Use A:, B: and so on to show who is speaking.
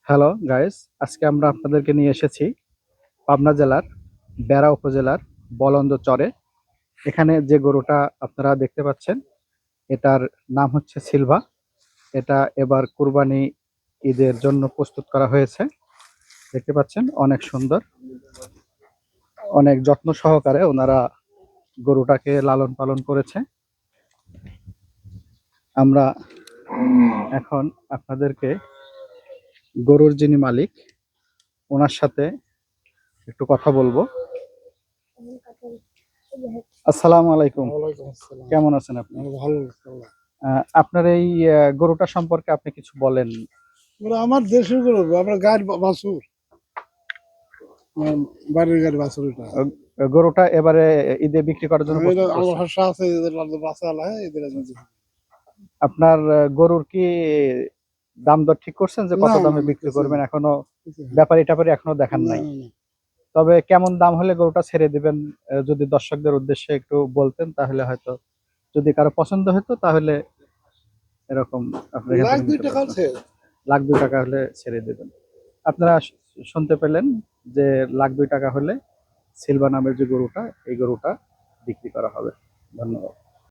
A: Hello guys, আজকে আমরা আপনাদেরকে নিয়ে এসেছি পাবনা জেলার বেড়া উপজেলার বলন্দ চরে। এখানে যে গরুটা আপনারা দেখতে পাচ্ছেন এটার নাম হচ্ছে সিলভা। এটা এবার কুরবানি ঈদের জন্য প্রস্তুত করা হয়েছে। দেখতে পাচ্ছেন অনেক সুন্দর, অনেক যত্ন সহকারে ওনারা গরুটাকে লালন পালন করেছে। আমরা এখন আপনাদেরকে গরুর যিনি মালিক ওনার সাথে একটু কথা বলবো। আসসালামু আলাইকুম।
B: ওয়ালাইকুম আসসালাম।
A: কেমন আছেন আপনি?
B: ভালো।
A: আপনার এই গরুটা সম্পর্কে আপনি কিছু বলেন।
B: আমার দেশের গরু, আমার গাড়ি বাছুর, আমার বাড়ির গাড়ি বাছুর। এটা
A: গরুটা এবারে ঈদে বিক্রি করার জন্য প্রস্তুত
B: আমার
A: করছেন।
B: ভাষা আছে, এদের বাচ্চা আলায় এদের।
A: আপনার গরুর কি দাম দর ঠিক করছেন যে কত
B: না না
A: দামে
B: না,
A: বিক্রি
B: কিছু
A: করবেন?
B: না,
A: এখনো
B: কিছু না।
A: ব্যাপারী ট্যাপারী এখনো দেখান
B: না
A: নাই।
B: না না।
A: তবে কেমন দাম হলে গরুটা ছেড়ে দিবেন যদি দর্শকদের উদ্দেশ্যে একটু বলতেন তাহলে হয়তো যদি কারো পছন্দ হতো তাহলে এরকম আপনি এখান
B: লাখ
A: থেকে
B: দুই
A: নিতে
B: টাকা
A: পারতেন।
B: আছে।
A: লাখ 2 টাকা হলে ছেড়ে দেবেন। আপনারা শুনতে পেলেন যে লাখ 2 টাকা হলে সিলভা নামের যে গরুটা এই গরুটা বিক্রি করা হবে। ধন্যবাদ।